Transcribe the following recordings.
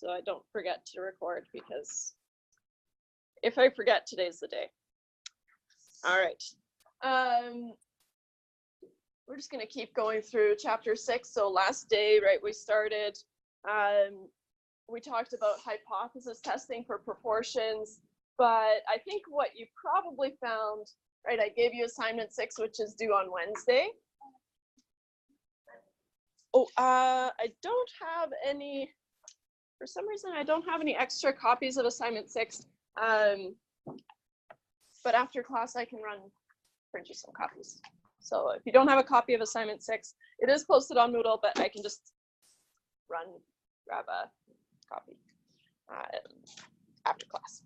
so I don't forget to record, because if I forget, today's the day. All right. We're just going to keep going through chapter 6. So last day, right, we started, we talked about hypothesis testing for proportions, but I think what you probably found, right, I gave you assignment 6, which is due on Wednesday. Oh, I don't have any, for some reason, I don't have any extra copies of assignment 6, but after class, I can print you some copies. So if you don't have a copy of assignment 6, it is posted on Moodle, but I can just grab a copy after class.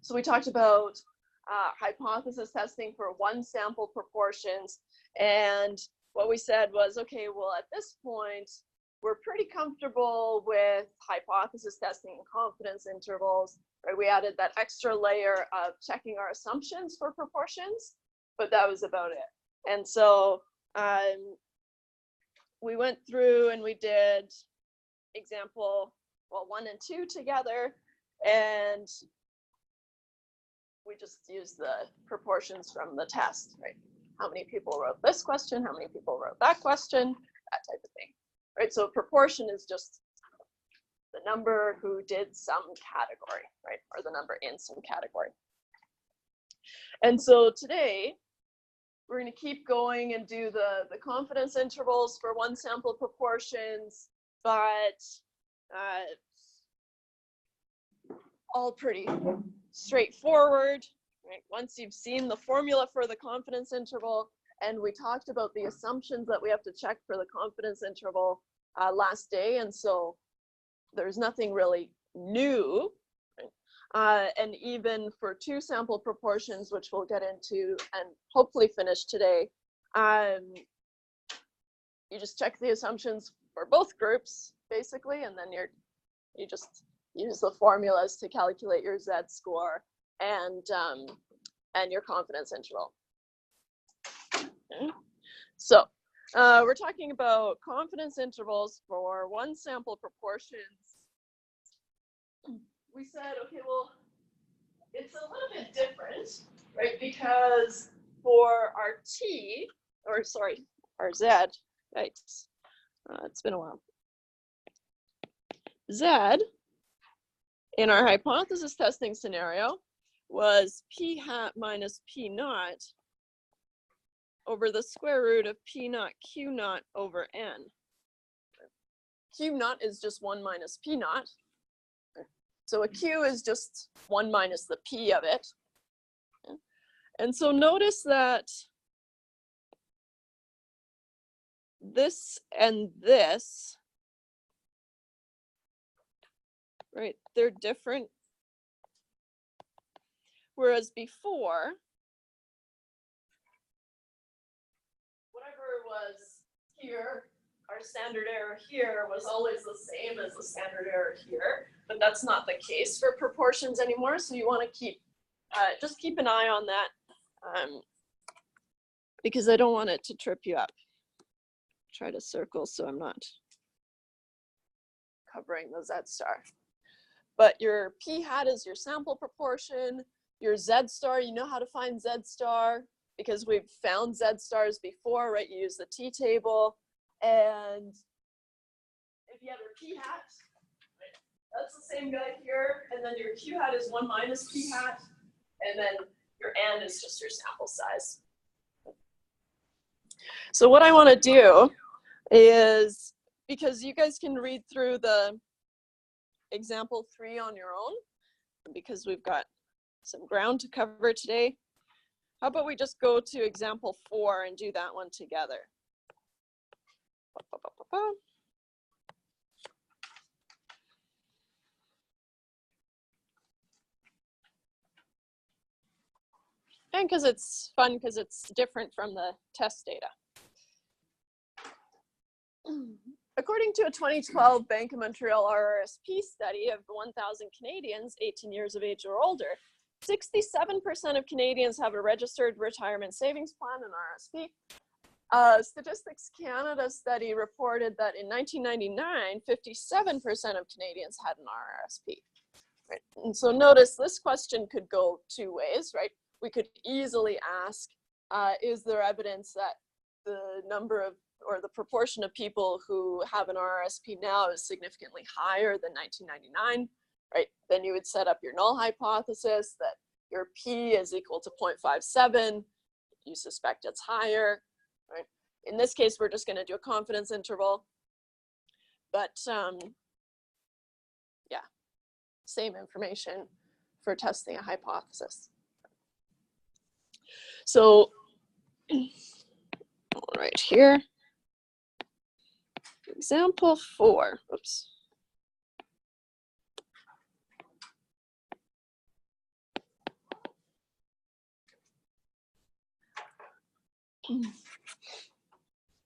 So we talked about hypothesis testing for one sample proportions, and what we said was, okay, well, at this point, we're pretty comfortable with hypothesis testing and confidence intervals, right? We added that extra layer of checking our assumptions for proportions, but that was about it. And so we went through and we did example, well, 1 and 2 together, and we just used the proportions from the test, right? How many people wrote this question? How many people wrote that question? That type of thing, right? So proportion is just the number who did some category, right? Or the number in some category. And so today, we're going to keep going and do the confidence intervals for one sample proportions, but all pretty straightforward, right? Once you've seen the formula for the confidence interval, and we talked about the assumptions that we have to check for the confidence interval last day, and so there's nothing really new. And even for 2 sample proportions, which we'll get into and hopefully finish today, you just check the assumptions for both groups, basically, and then you just use the formulas to calculate your Z-score and your confidence interval. Okay. So we're talking about confidence intervals for one sample proportions. We said, okay, well, it's a little bit different, right? Because for our T, or sorry, our Z, yikes, it's been a while. Z, in our hypothesis testing scenario, was P hat minus P naught over the square root of P naught Q naught over N. Q naught is just 1 minus P naught. So a Q is just 1 minus the P of it. And so notice that this and this, right, they're different. Whereas before, whatever was here, our standard error here was always the same as the standard error here, but that's not the case for proportions anymore. So you want to keep, just keep an eye on that, because I don't want it to trip you up. Try to circle so I'm not covering the Z star. But your P hat is your sample proportion. Your Z star, you know how to find Z star because we've found Z stars before, right? You use the T table. And if you have your P hat, right, that's the same guy here. And then your Q hat is 1 minus P hat. And then your N is just your sample size. So what I want to do is, because you guys can read through the example 3 on your own, because we've got some ground to cover today, how about we just go to example 4 and do that one together? And because it's fun, because it's different from the test data. According to a 2012 Bank of Montreal RRSP study of 1,000 Canadians 18 years of age or older, 67% of Canadians have a registered retirement savings plan, an RRSP, Statistics Canada study reported that in 1999, 57% of Canadians had an RRSP. Right? And so notice this question could go two ways, right? We could easily ask, is there evidence that the number of, or the proportion of people who have an RRSP now is significantly higher than 1999, right? Then you would set up your null hypothesis that your P is equal to 0.57. You suspect it's higher, right? In this case, we're just going to do a confidence interval. But yeah, same information for testing a hypothesis. So right here, example 4, oops.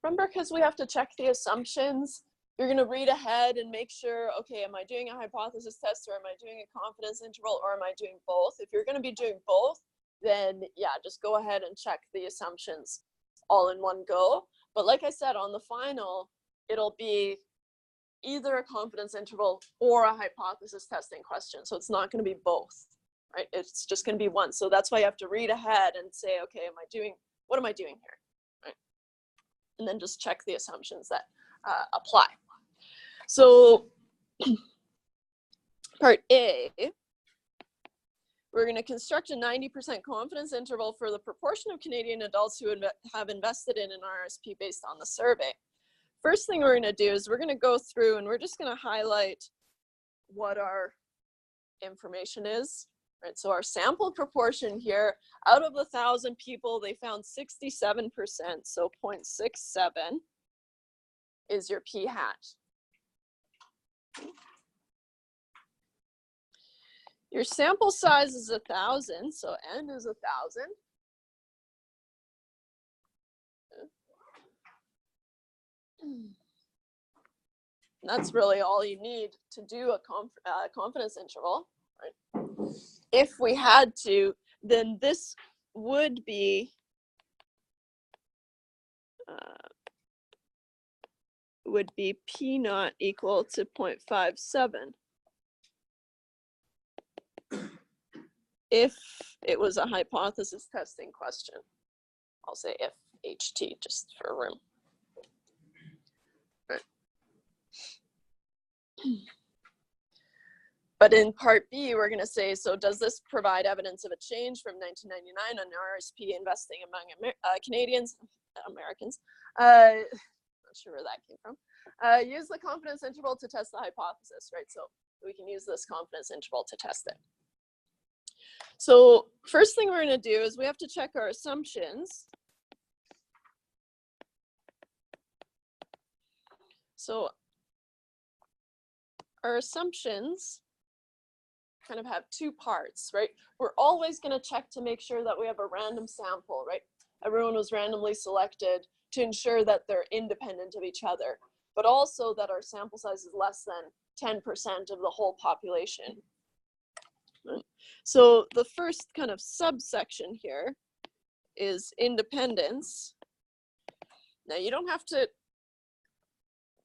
Remember, because we have to check the assumptions, you're going to read ahead and make sure, okay, am I doing a hypothesis test or am I doing a confidence interval or am I doing both? If you're going to be doing both, then yeah, just go ahead and check the assumptions all in one go. But like I said, on the final, it'll be either a confidence interval or a hypothesis testing question. So it's not going to be both, right? It's just going to be one. So that's why you have to read ahead and say, okay, what am I doing here? Right? And then just check the assumptions that apply. So part A, we're going to construct a 90% confidence interval for the proportion of Canadian adults who have invested in an RSP based on the survey. First thing we're going to do is we're going to go through and we're just going to highlight what our information is. Right, so our sample proportion here, out of the 1,000 people, they found 67%, so 0.67 is your p hat. Your sample size is 1,000, so n is 1,000. That's really all you need to do a confidence interval. Right? If we had to, then this would be P naught equal to 0.57 if it was a hypothesis testing question. I'll say if HT just for room. Right. But in part B, we're going to say, so does this provide evidence of a change from 1999 on RSP investing among Americans? Not sure where that came from. Use the confidence interval to test the hypothesis, right? So we can use this confidence interval to test it. So first thing we're going to do is we have to check our assumptions. So our assumptions kind of have two parts, right? We're always going to check to make sure that we have a random sample, right? Everyone was randomly selected to ensure that they're independent of each other, but also that our sample size is less than 10% of the whole population. So the first kind of subsection here is independence. Now you don't have to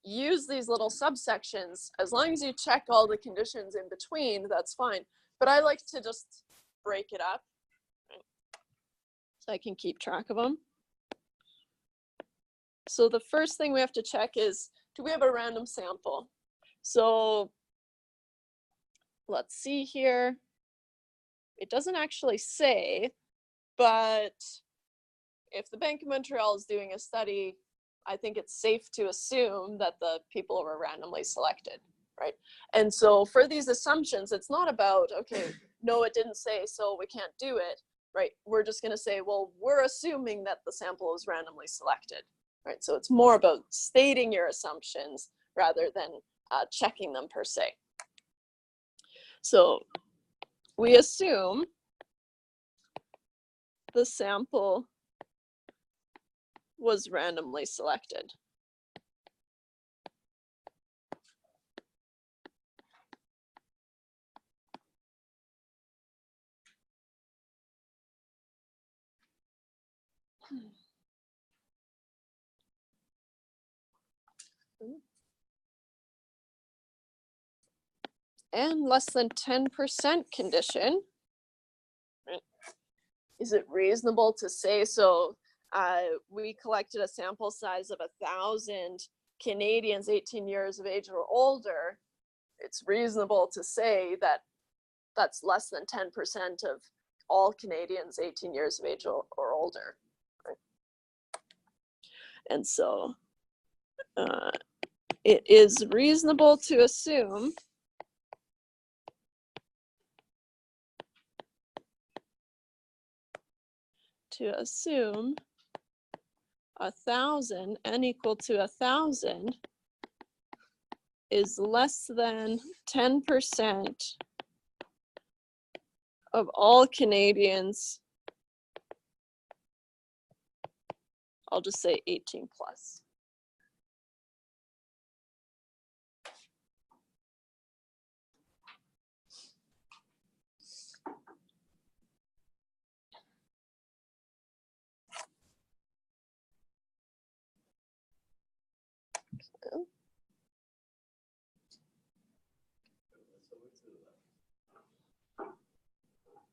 use these little subsections. As long as you check all the conditions in between, that's fine. But I like to just break it up, right, so I can keep track of them. So the first thing we have to check is, do we have a random sample? So let's see here. It doesn't actually say, but if the Bank of Montreal is doing a study, I think it's safe to assume that the people were randomly selected, right? And so for these assumptions, it's not about, okay, no, it didn't say, so we can't do it, right? We're just going to say, well, we're assuming that the sample was randomly selected, right? So it's more about stating your assumptions rather than checking them per se. So we assume the sample was randomly selected. n less than 10% condition, right? Is it reasonable to say, so we collected a sample size of 1,000 Canadians 18 years of age or older. It's reasonable to say that that's less than 10% of all Canadians 18 years of age or older. Right? And so it is reasonable to assume to assume 1,000, n equal to 1,000 is less than 10% of all Canadians. I'll just say 18 plus.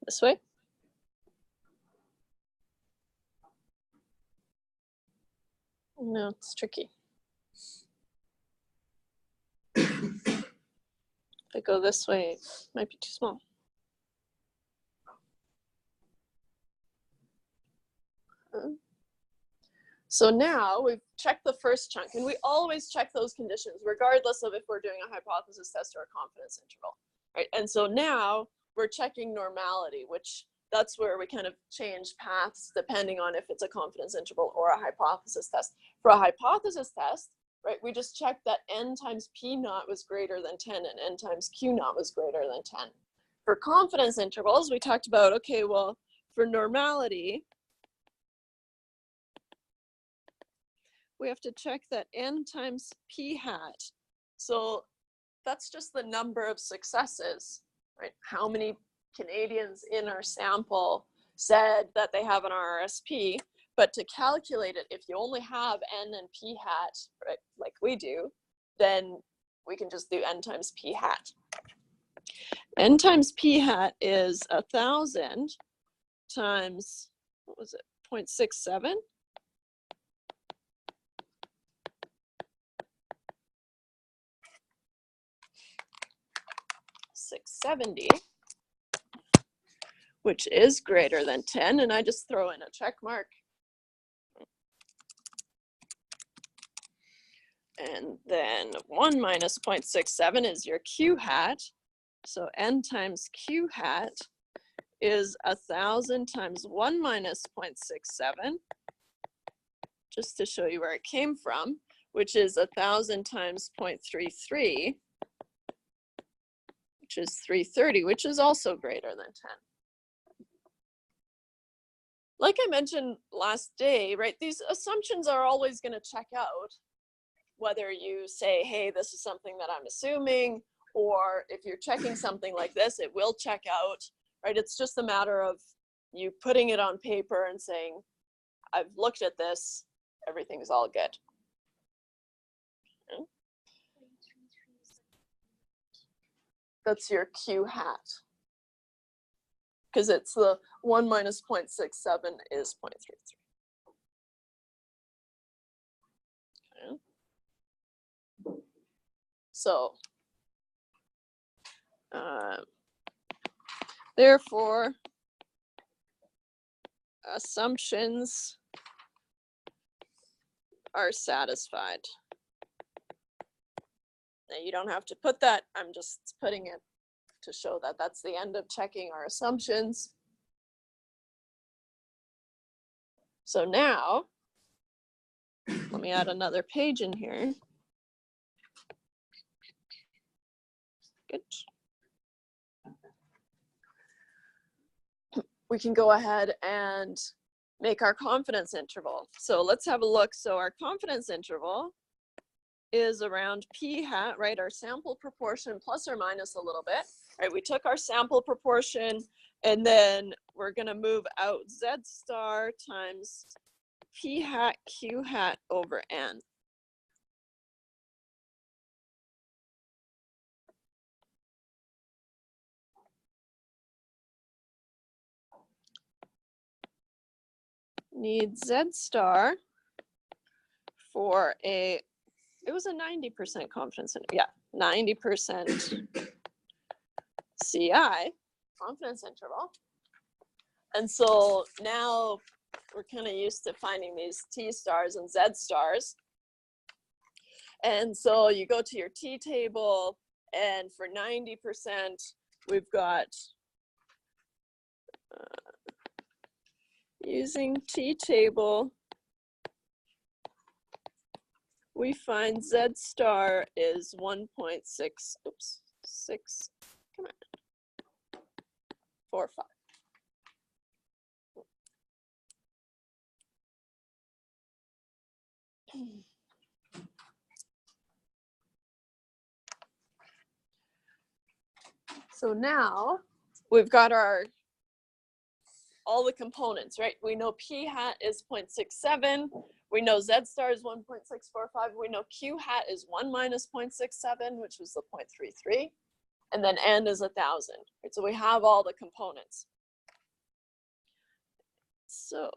This way? No, it's tricky. If I go this way, it might be too small. So now we've checked the first chunk, and we always check those conditions regardless of if we're doing a hypothesis test or a confidence interval, right? And so now we're checking normality, which that's where we kind of change paths depending on if it's a confidence interval or a hypothesis test. For a hypothesis test, right, we just checked that n times p naught was greater than 10 and n times q naught was greater than 10. For confidence intervals, we talked about, okay, well, for normality, we have to check that n times p hat. So that's just the number of successes, right? How many Canadians in our sample said that they have an RRSP, but to calculate it, if you only have n and p hat, right, like we do, then we can just do n times p hat. N times p hat is 1,000 times, what was it, 0.67? 670, which is greater than 10, and I just throw in a check mark. And then 1 minus 0.67 is your q hat. So n times q hat is 1,000 times 1 minus 0.67, just to show you where it came from, which is 1,000 times 0.33, which is 330, which is also greater than 10. Like I mentioned last day, right, these assumptions are always going to check out, whether you say, hey, this is something that I'm assuming, or if you're checking something like this, it will check out, right? It's just a matter of you putting it on paper and saying, I've looked at this, everything's all good. Okay. That's your q hat. Because it's the 1 minus 0.67 is 0.33. Okay. So, therefore, assumptions are satisfied. Now, you don't have to put that, I'm just putting it to show that that's the end of checking our assumptions. So now, let me add another page in here. Good. We can go ahead and make our confidence interval. So let's have a look. So our confidence interval is around p hat, right? Our sample proportion plus or minus a little bit, right? We took our sample proportion and then we're gonna move out z star times p hat q hat over n. need Z star for it was a 90% confidence interval. Yeah, 90% CI, confidence interval. And so now we're kind of used to finding these T stars and Z stars. And so you go to your T table, and for 90%, we've got, using T table, we find Z star is 1.6, oops, 6, come on, 4, 5. So now we've got all the components, right? We know P hat is 0.67. We know Z star is 1.645. We know Q hat is 1 minus 0.67, which was the 0.33. And then N is 1,000. Right? So we have all the components. So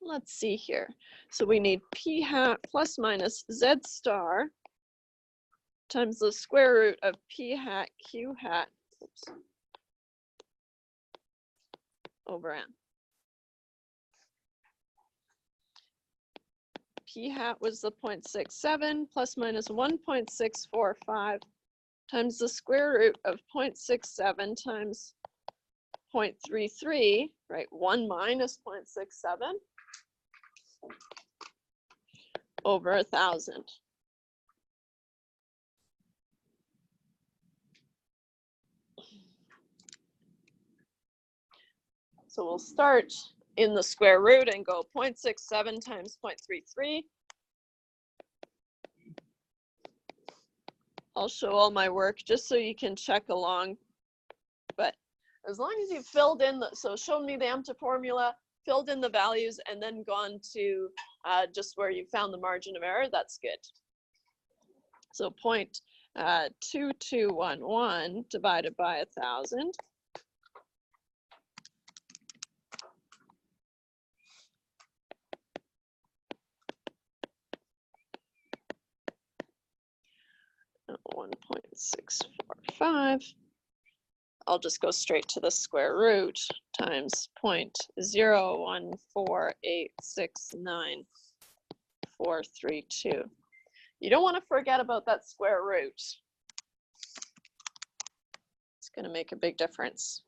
let's see here. So we need P hat plus minus Z star times the square root of P hat Q hat, oops, over N. P hat was the 0.67 plus minus 1.645 times the square root of 0.67 times 0.33, right? 1 minus 0.67 over 1,000. So we'll start in the square root and go 0.67 times 0.33. I'll show all my work just so you can check along. But as long as you've filled in, so shown me the empty formula, filled in the values, and then gone to just where you found the margin of error, that's good. So 0.2211 divided by 1,000. Uh, 1.645. I'll just go straight to the square root times 0.014869432. You don't want to forget about that square root. It's going to make a big difference.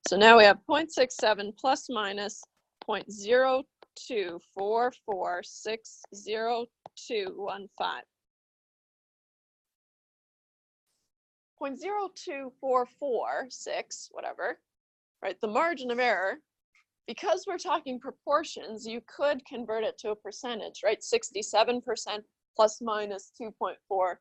So now we have 0.67 plus minus 0.024460215. 0.02446, whatever, right? The margin of error, because we're talking proportions, you could convert it to a percentage, right? 67% plus minus 2.45%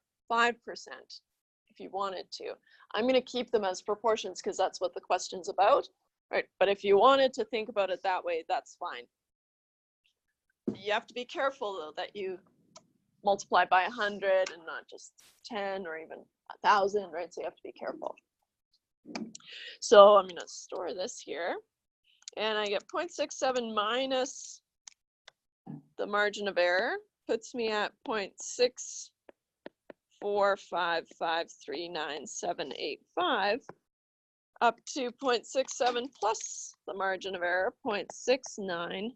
if you wanted to. I'm going to keep them as proportions because that's what the question's about, right? But if you wanted to think about it that way, that's fine. You have to be careful, though, that you multiply by 100 and not just 10 or even 1,000, right? So you have to be careful. So I'm going to store this here, and I get 0.67 minus the margin of error, puts me at 0.645539785, up to 0.67 plus the margin of error, 0.6944600215.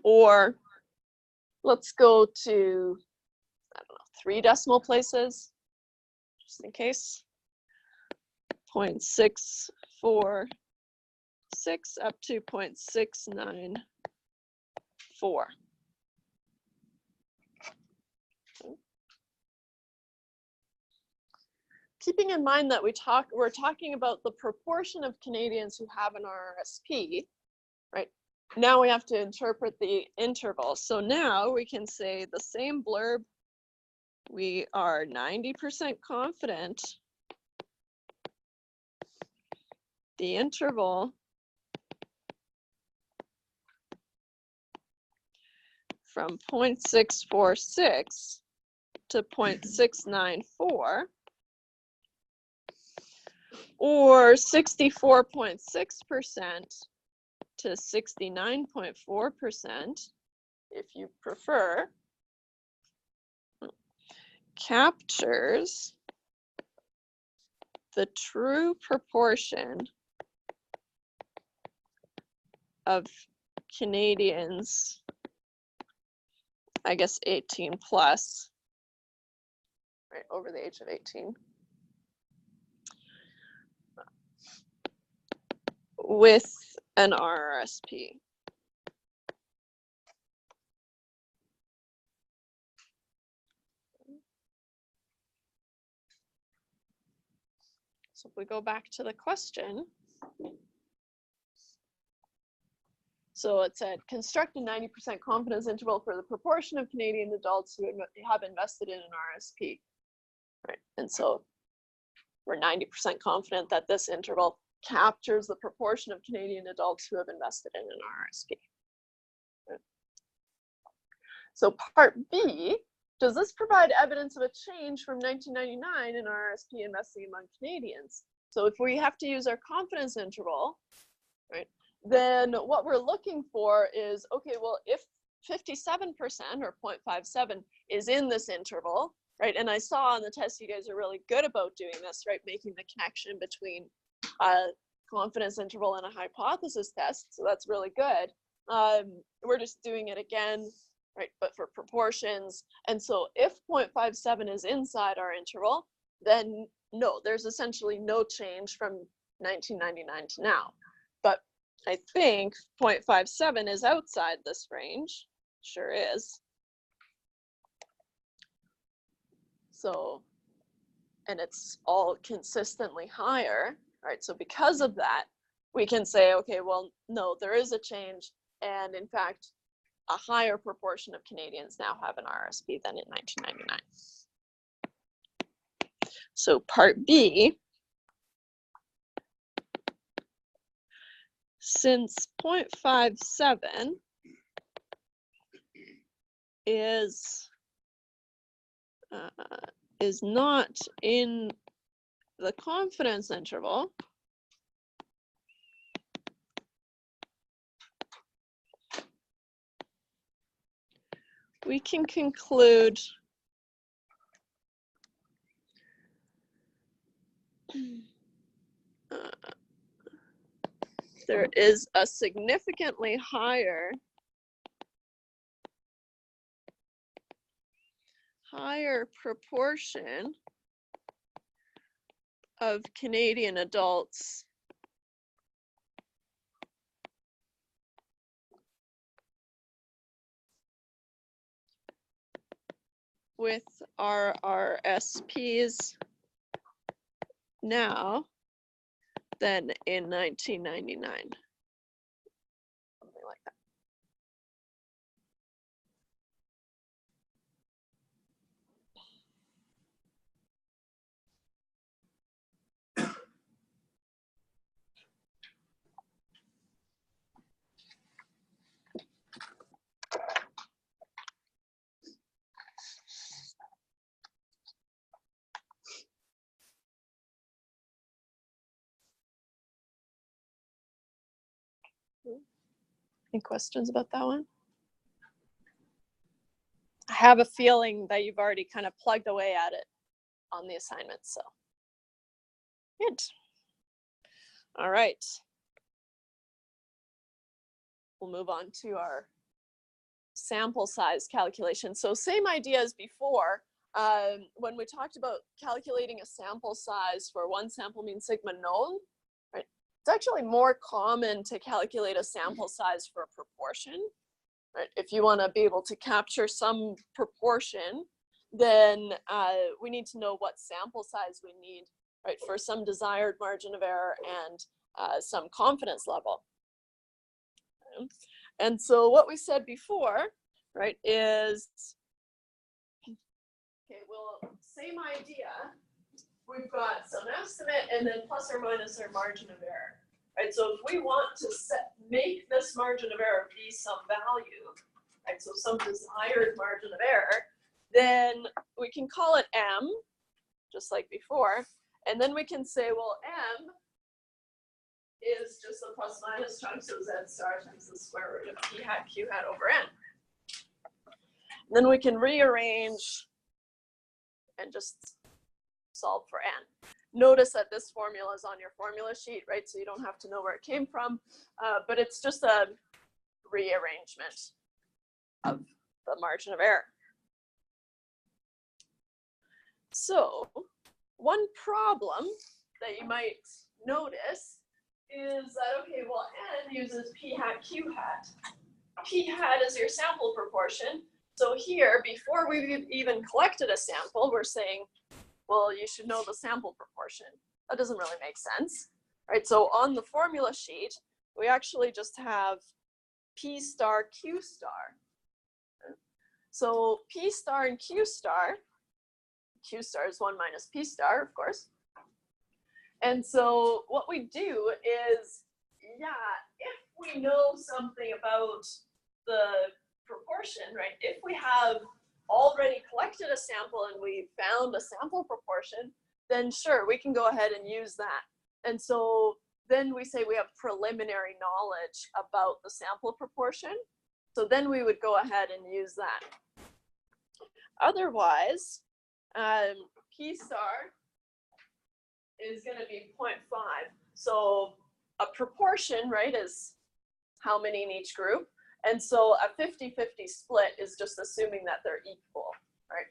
Or let's go to, I don't know, 3 decimal places, just in case. 0.646 up to 0.694. Keeping in mind that we're talking about the proportion of Canadians who have an RRSP, right? Now we have to interpret the interval. So now we can say the same blurb. We are 90% confident the interval from 0.646 to 0.694, or 64.6% to 69.4%, if you prefer, captures the true proportion of Canadians, I guess 18 plus, right, over the age of 18, with an RRSP. So if we go back to the question, so it said, construct a 90% confidence interval for the proportion of Canadian adults who have invested in an RSP, right? And so we're 90% confident that this interval captures the proportion of Canadian adults who have invested in an RSP. Right? So part B, does this provide evidence of a change from 1999 in RSP investing among Canadians? So if we have to use our confidence interval, right, then what we're looking for is, okay, well, if 57% or 0.57 is in this interval, right, and I saw on the test you guys are really good about doing this, right, making the connection between a confidence interval and a hypothesis test, so that's really good. We're just doing it again, right, but for proportions. And so if 0.57 is inside our interval, then no, there's essentially no change from 1999 to now. But I think 0.57 is outside this range. Sure is. So, and it's all consistently higher, right? So because of that, we can say, okay, well, no, there is a change. And in fact, a higher proportion of Canadians now have an RSP than in 1999. So part B, since 0.57 is not in the confidence interval, we can conclude there is a significantly higher proportion of Canadian adults with RRSPs now than in 1999. Something like that. Any questions about that one? I have a feeling that you've already kind of plugged away at it on the assignment, so good. All right. We'll move on to our sample size calculation. So same idea as before. When we talked about calculating a sample size for one sample mean sigma known, right? It's actually more common to calculate a sample size for a proportion, right? If you want to be able to capture some proportion, then we need to know what sample size we need, right, for some desired margin of error and some confidence level. And so what we said before, right, is, okay, well, same idea. We've got some estimate and then plus or minus our margin of error, right? So if we want to make this margin of error be some value, right, so some desired margin of error, then we can call it M, just like before, and then we can say, well, M is just the plus minus chunks of Z star times the square root of P hat Q hat over N. Then we can rearrange and just solve for N. Notice that this formula is on your formula sheet, right? So you don't have to know where it came from, but it's just a rearrangement of the margin of error. So one problem that you might notice is that, okay, well, N uses P hat Q hat. P hat is your sample proportion. So here, before we've even collected a sample, we're saying, well, you should know the sample proportion. That doesn't really make sense, right? So on the formula sheet, we actually just have P star Q star. So P star and Q star is 1 minus P star, of course. And so what we do is, yeah, if we know something about the proportion, right? If we have already collected a sample and we found a sample proportion, then sure, we can go ahead and use that. And so then we say we have preliminary knowledge about the sample proportion. So then we would go ahead and use that. Otherwise, P star is going to be 0.5. So a proportion, right, is how many in each group. And so a 50-50 split is just assuming that they're equal, right?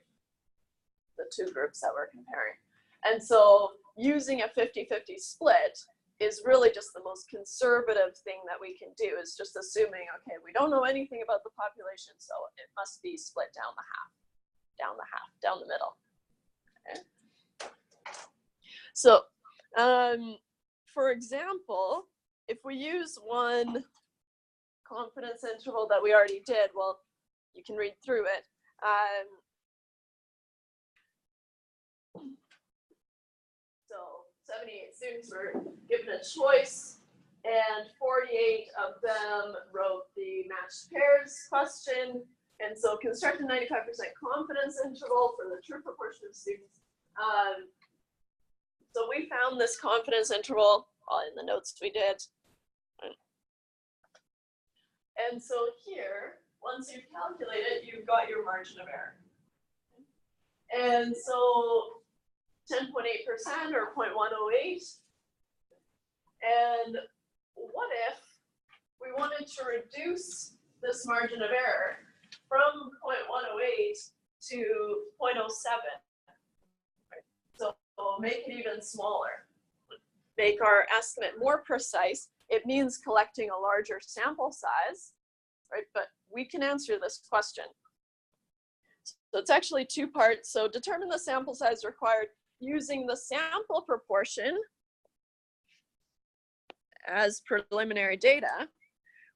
The two groups that we're comparing. And so using a 50-50 split is really just the most conservative thing that we can do, is just assuming, okay, we don't know anything about the population, so it must be split down the half, down the middle. Okay. So, for example, if we use one confidence interval that we already did, well, you can read through it. So 78 students were given a choice, and 48 of them wrote the matched pairs question. And so construct a 95% confidence interval for the true proportion of students. So we found this confidence interval in the notes we did. And so here, once you've calculated, you've got your margin of error. And so 10.8% or 0.108. And what if we wanted to reduce this margin of error from 0.108 to 0.07? So we'll make it even smaller. Make our estimate more precise. It means collecting a larger sample size, right? But we can answer this question. So it's actually two parts. So determine the sample size required using the sample proportion as preliminary data.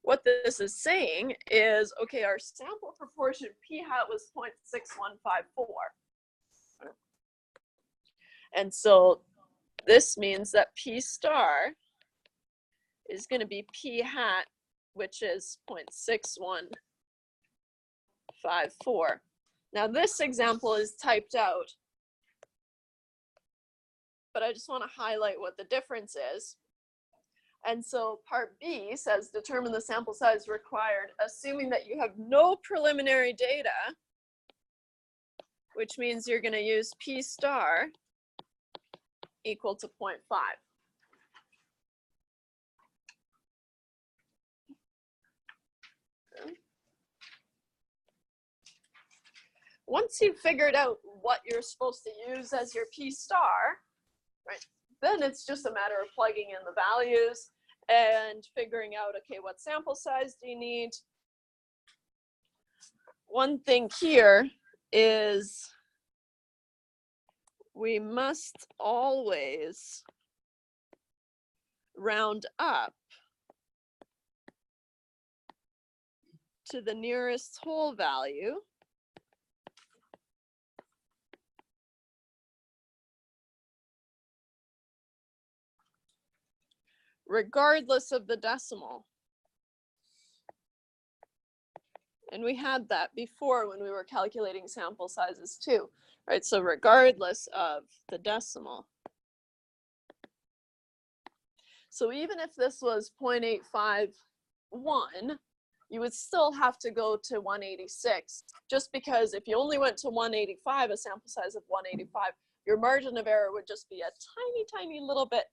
What this is saying is, okay, our sample proportion P hat was 0.6154. And so this means that P star is going to be P hat, which is 0.6154. Now this example is typed out, but I just want to highlight what the difference is. And so part B says determine the sample size required, assuming that you have no preliminary data, which means you're going to use P star equal to 0.5. Once you've figured out what you're supposed to use as your P star, right, then it's just a matter of plugging in the values and figuring out, okay, what sample size do you need? One thing here is we must always round up to the nearest whole value. Regardless of the decimal. And we had that before when we were calculating sample sizes too, right? So regardless of the decimal. So even if this was 0.851, you would still have to go to 186, just because if you only went to 185, a sample size of 185, your margin of error would just be a tiny, tiny little bit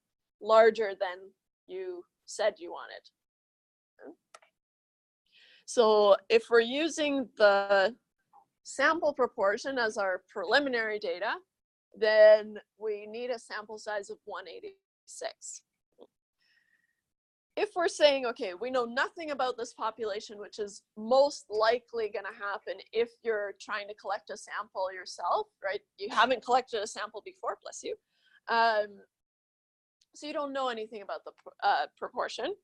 larger than you said you wanted. So if we're using the sample proportion as our preliminary data, then we need a sample size of 186. If we're saying, okay, we know nothing about this population, which is most likely going to happen if you're trying to collect a sample yourself, right? You haven't collected a sample before, bless you. So you don't know anything about the proportion.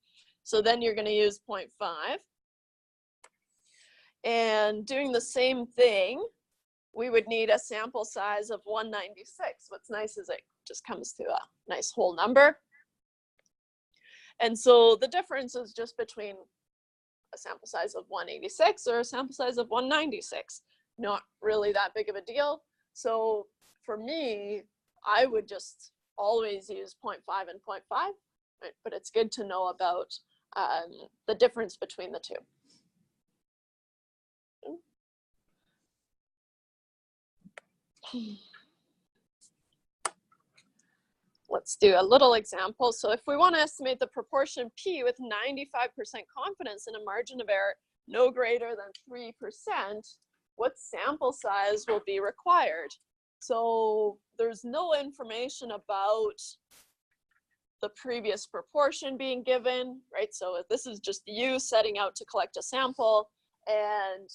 So then you're going to use 0.5. And doing the same thing, we would need a sample size of 196. What's nice is it just comes to a nice whole number. And so the difference is just between a sample size of 186 or a sample size of 196. Not really that big of a deal. So for me, I would just always use 0.5 and 0.5, right? But it's good to know about the difference between the two. Let's do a little example. So if we want to estimate the proportion P with 95% confidence in a margin of error no greater than 3%, what sample size will be required? So there's no information about the previous proportion being given, right? So this is just you setting out to collect a sample, and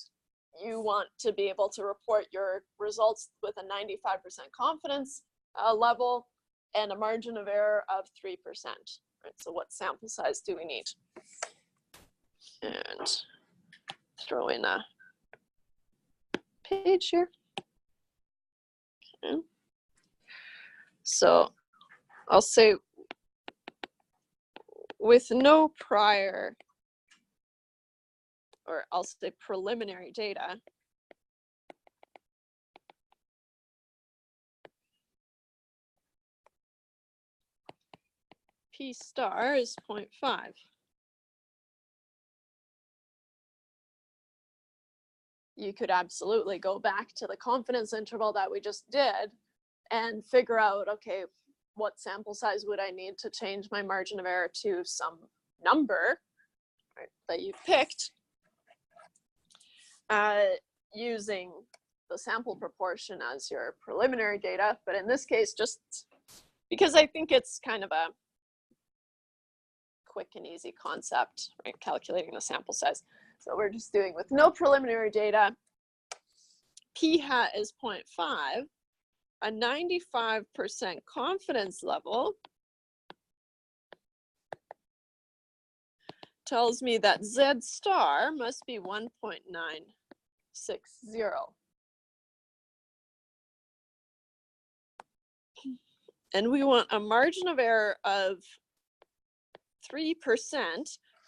you want to be able to report your results with a 95% confidence level and a margin of error of 3%. Right? So what sample size do we need? And throw in a page here. Okay. So I'll say with no prior, or I'll say preliminary data, P star is 0.5. You could absolutely go back to the confidence interval that we just did and figure out, okay, what sample size would I need to change my margin of error to some number, right, that you've picked, using the sample proportion as your preliminary data. But in this case, just because I think it's kind of a quick and easy concept, right, calculating the sample size. So we're just doing with no preliminary data. P hat is 0.5, a 95% confidence level tells me that Z star must be 1.960. And we want a margin of error of 3%,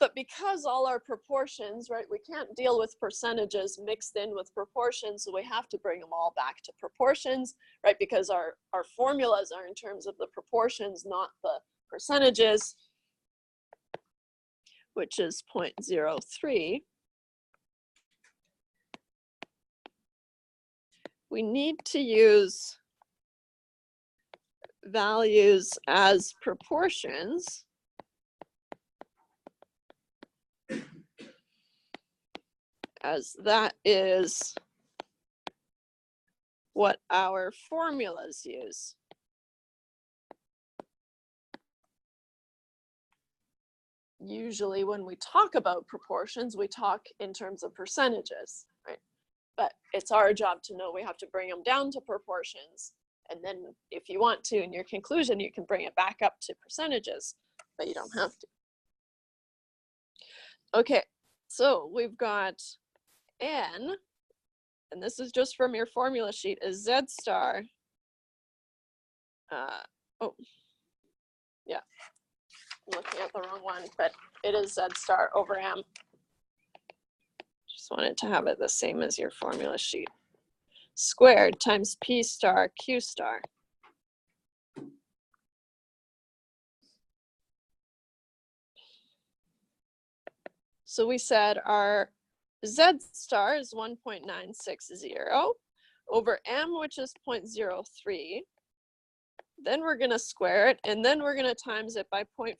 but because all our proportions, right, we can't deal with percentages mixed in with proportions, so we have to bring them all back to proportions, right, because our formulas are in terms of the proportions, not the percentages, which is 0.03. We need to use values as proportions, as that is what our formulas use. Usually when we talk about proportions, we talk in terms of percentages, right? But it's our job to know we have to bring them down to proportions. And then if you want to, in your conclusion, you can bring it back up to percentages, but you don't have to. Okay, so we've got N, and this is just from your formula sheet, is Z star. Oh, yeah, I'm looking at the wrong one, but it is Z star over M. Just Just wanted to have it the same as your formula sheet. Squared times P star Q star. So we said our Z star is 1.960 over M, which is 0.03. Then we're going to square it, and then we're going to times it by 0.5,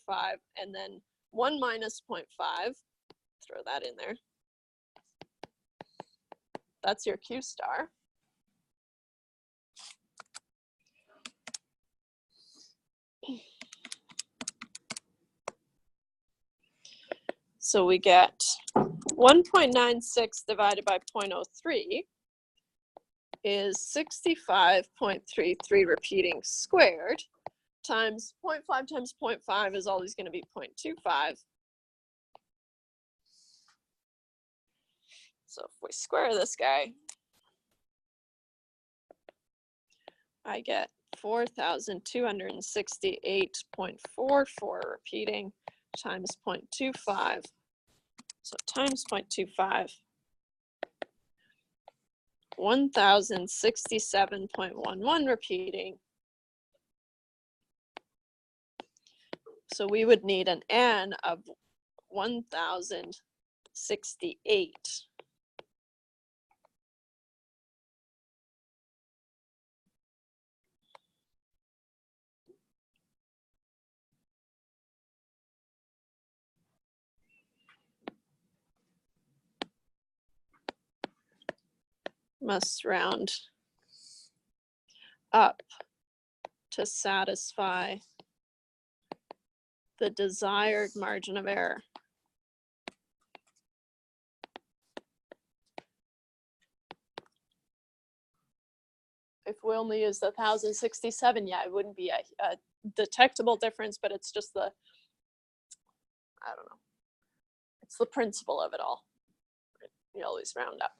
and then 1 minus 0.5. Throw that in there. That's your Q star. So we get 1.96 divided by 0.03 is 65.33 repeating squared times 0.5 times 0.5 is always going to be 0.25. So if we square this guy, I get 4,268.44 repeating times 0.25. So times 0.25, 1,067.11 repeating. So we would need an N of 1,068. Must round up to satisfy the desired margin of error. If we only use the 1,067, yeah, it wouldn't be a detectable difference, but it's just the, I don't know, it's the principle of it all. You always round up.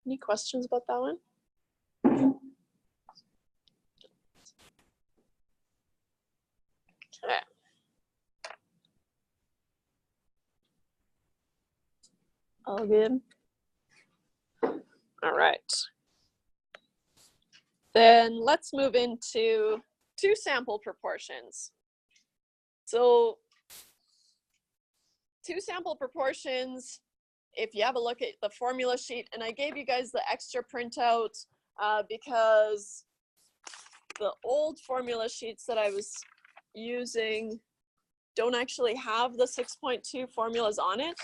Any questions about that one? Okay. All good? All right. Then let's move into two sample proportions. So two sample proportions, if you have a look at the formula sheet, and I gave you guys the extra printout because the old formula sheets that I was using don't actually have the 6.2 formulas on it,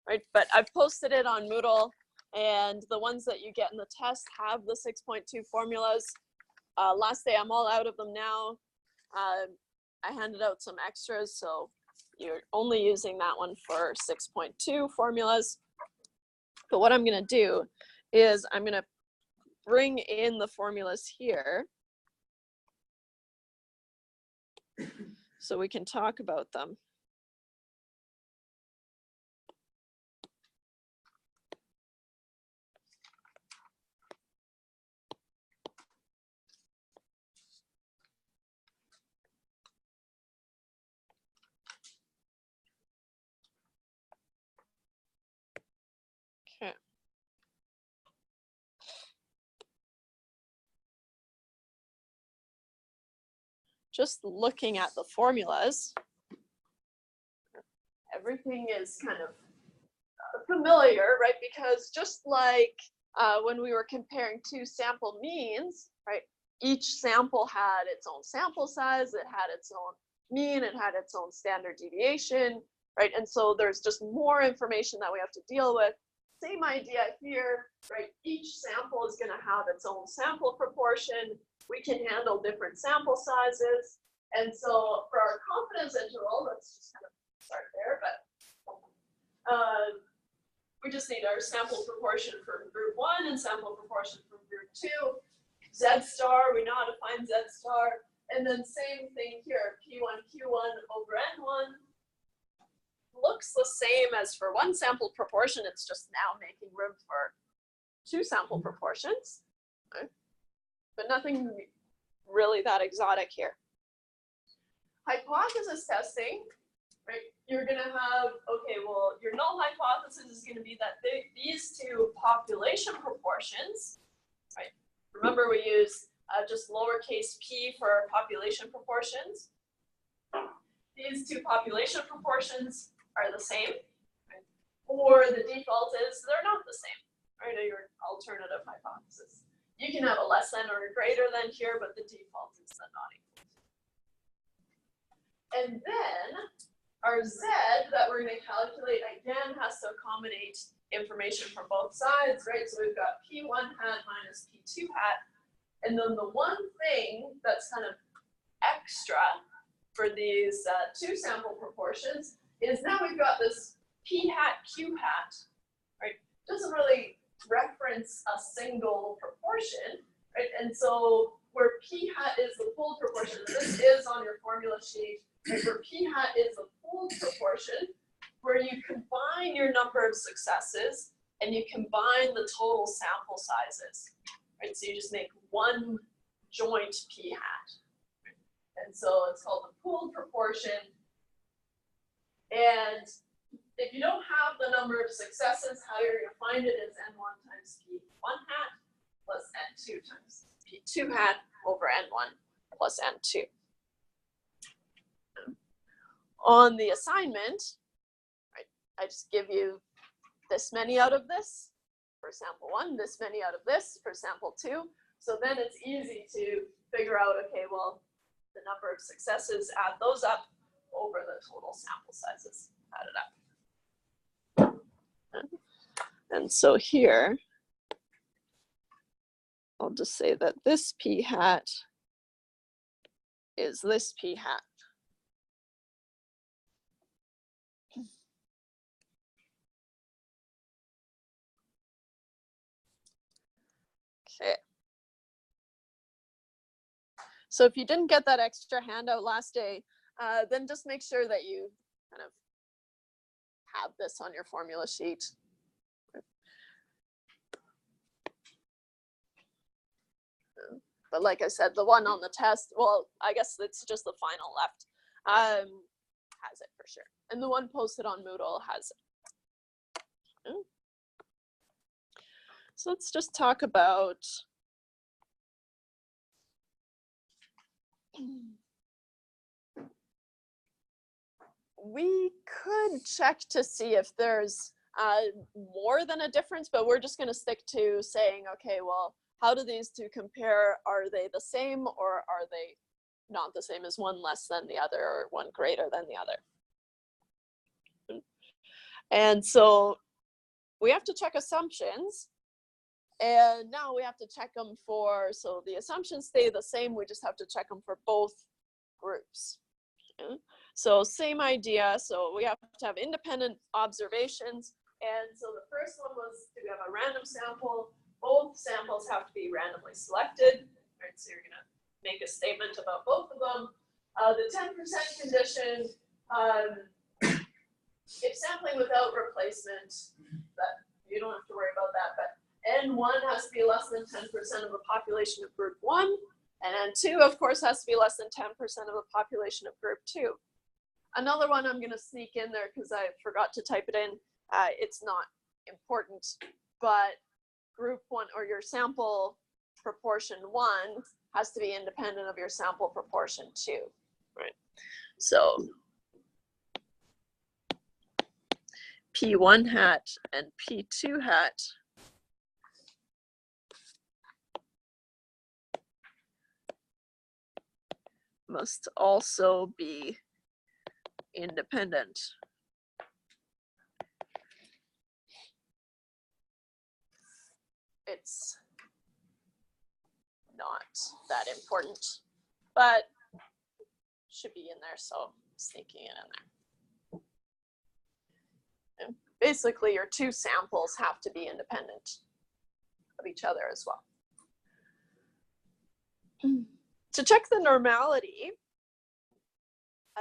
right? But I've posted it on Moodle, and the ones that you get in the test have the 6.2 formulas. Last day, I'm all out of them now. I handed out some extras, so you're only using that one for 6.2 formulas. But what I'm going to do is I'm going to bring in the formulas here so we can talk about them. Okay. Just looking at the formulas, everything is kind of familiar, right? Because just like when we were comparing two sample means, right? Each sample had its own sample size, it had its own mean, it had its own standard deviation, right? And so there's just more information that we have to deal with. Same idea here, right? Each sample is going to have its own sample proportion. We can handle different sample sizes. And so for our confidence interval, let's just kind of start there, but we just need our sample proportion from group 1 and sample proportion from group 2. Z star, we know how to find Z star. And then same thing here, P1, Q1 over N1. Looks the same as for one sample proportion, it's just now making room for two sample proportions. Okay. But nothing really that exotic here. hypothesis testing, right? You're going to have, okay, well, your null hypothesis is going to be that these two population proportions, right? Remember, we use just lowercase p for population proportions. These two population proportions are the same, right? Or the default is they're not the same, right? Your alternative hypothesis. You can have a less than or a greater than here, but the default is the not equal. And then our z that we're going to calculate again has to accommodate information from both sides, right? So we've got p1 hat minus p2 hat. And then the one thing that's kind of extra for these two sample proportions is now we've got this p hat q hat, right? Doesn't really reference a single proportion, right? And so where p hat is the pooled proportion, this is on your formula sheet, right? Where p hat is the pooled proportion, where you combine your number of successes and you combine the total sample sizes, right? So you just make one joint p hat. And so it's called the pooled proportion. And if you don't have the number of successes, how you're going to find it is n1 times p1 hat plus n2 times p2 hat over n1 plus n2. On the assignment, right, I just give you this many out of this for sample 1, this many out of this for sample 2. So then it's easy to figure out, okay, well, the number of successes, add those up over the total sample sizes, add it up. And so here, I'll just say that this p hat is this p hat. Okay. So if you didn't get that extra handout last day, then just make sure that you kind of have this on your formula sheet. But like I said, the one on the test, well, I guess it's just the final left, has it for sure. And the one posted on Moodle has it. So let's just talk about we could check to see if there's more than a difference, but we're just going to stick to saying, okay, well, how do these two compare? Are they the same, or are they not the same? Is one less than the other, or one greater than the other? And so we have to check assumptions. And now we have to check them for, so the assumptions stay the same, we just have to check them for both groups. Okay? So same idea, so we have to have independent observations. And so the first one was, do we have a random sample? Both samples have to be randomly selected. Right, so you're gonna make a statement about both of them. The 10% condition, if sampling without replacement, that you don't have to worry about that, but N1 has to be less than 10% of the population of group 1, and N2, of course, has to be less than 10% of the population of group 2. Another one I'm going to sneak in there because I forgot to type it in. It's not important, but group 1 or your sample proportion 1 has to be independent of your sample proportion 2, right? So P1 hat and P2 hat must also be independent. It's not that important, but should be in there, so I'm sneaking it in there. And basically, your two samples have to be independent of each other as well. To check the normality,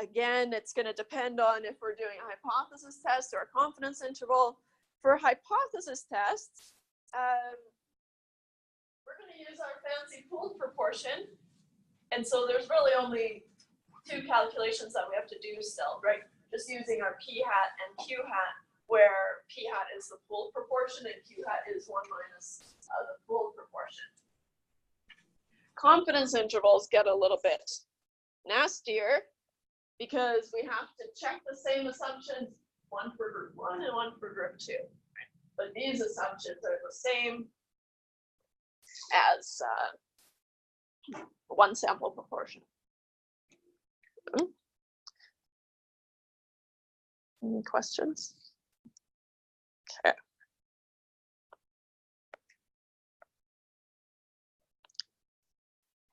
again, it's going to depend on if we're doing a hypothesis test or a confidence interval. For hypothesis tests, we're going to use our fancy pooled proportion. And so there's really only two calculations that we have to do still, right? Just using our p hat and q hat, where p hat is the pooled proportion and q hat is 1 minus the pooled proportion. Confidence intervals get a little bit nastier because we have to check the same assumptions, one for group 1 and one for group 2. But these assumptions are the same as one sample proportion. Any questions? Okay.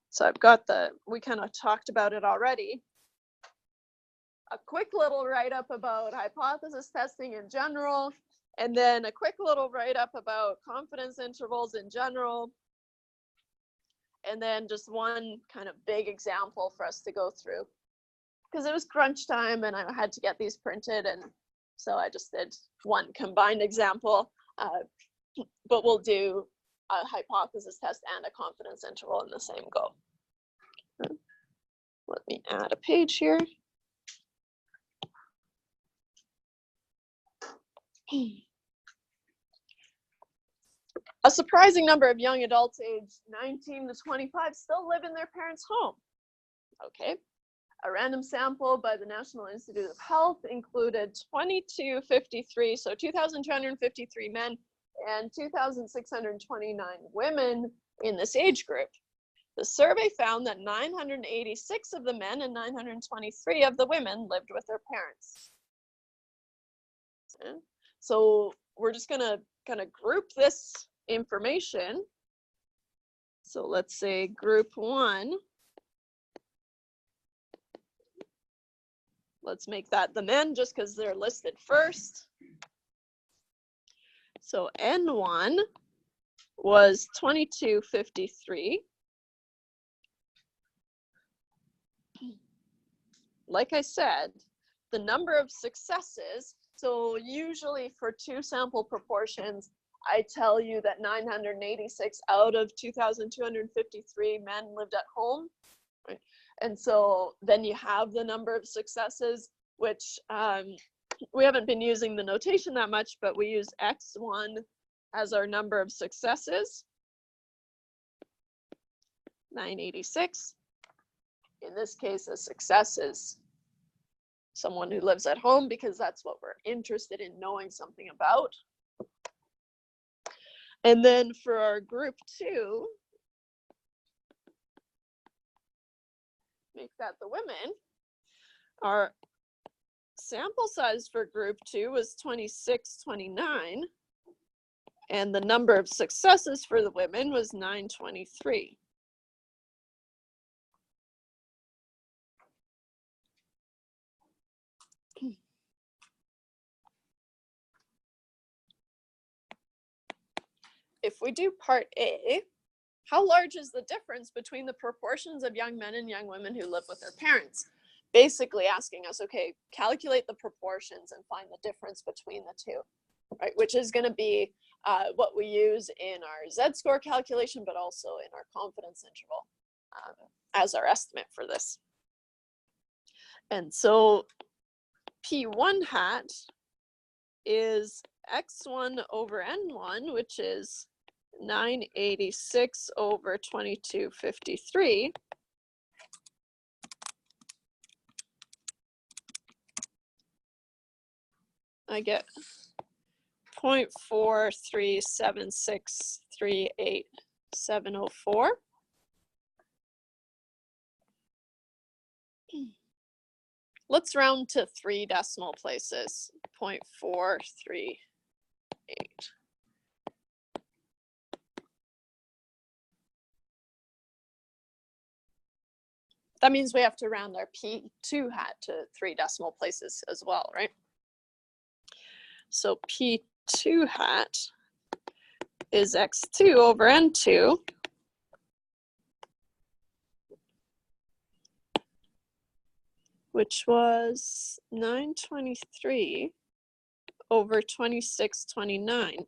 So I've got we kind of talked about it already. A quick little write-up about hypothesis testing in general, and then a quick little write-up about confidence intervals in general, and then just one kind of big example for us to go through. Because it was crunch time and I had to get these printed, and so I just did one combined example, but we'll do a hypothesis test and a confidence interval in the same go. Let me add a page here. A surprising number of young adults aged 19 to 25 still live in their parents' home. Okay. A random sample by the National Institute of Health included 2253, so 2,253 men and 2,629 women in this age group. The survey found that 986 of the men and 923 of the women lived with their parents. Okay. So we're just gonna kind of group this information. So let's say group 1. Let's make that the men just because they're listed first. So N1 was 2253. Like I said, the number of successes, so usually for two sample proportions, I tell you that 986 out of 2,253 men lived at home. Right? And so then you have the number of successes, which we haven't been using the notation that much, but we use X1 as our number of successes, 986. In this case, a success is someone who lives at home because that's what we're interested in knowing something about. And then for our group 2, make that the women, our sample size for group 2 was 2629, and the number of successes for the women was 923. If we do part A, how large is the difference between the proportions of young men and young women who live with their parents? Basically asking us, okay, calculate the proportions and find the difference between the two, right? Which is going to be what we use in our Z-score calculation, but also in our confidence interval as our estimate for this. And so P1 hat is X1 over N1, which is 986 over 2253. I get 0.437638704. Let's round to 3 decimal places, 0.438. That means we have to round our P2 hat to 3 decimal places as well, right? So P2 hat is X2 over N2. Which was 923 over 2629.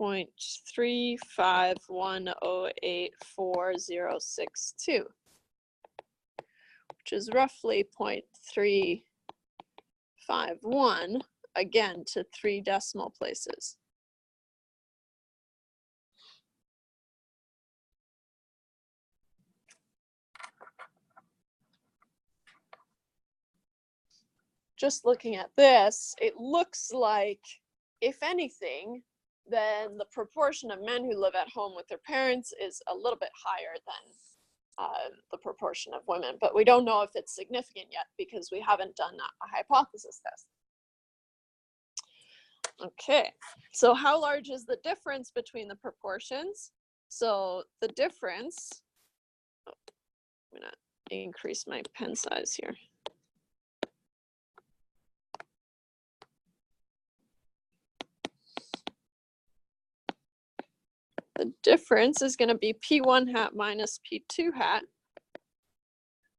0.351084062, which is roughly 0.351, again, to 3 decimal places. Just looking at this, it looks like, if anything, then the proportion of men who live at home with their parents is a little bit higher than the proportion of women, but we don't know if it's significant yet because we haven't done a hypothesis test. Okay, so how large is the difference between the proportions? So the difference, I'm gonna increase my pen size here. The difference is going to be P1 hat minus P2 hat,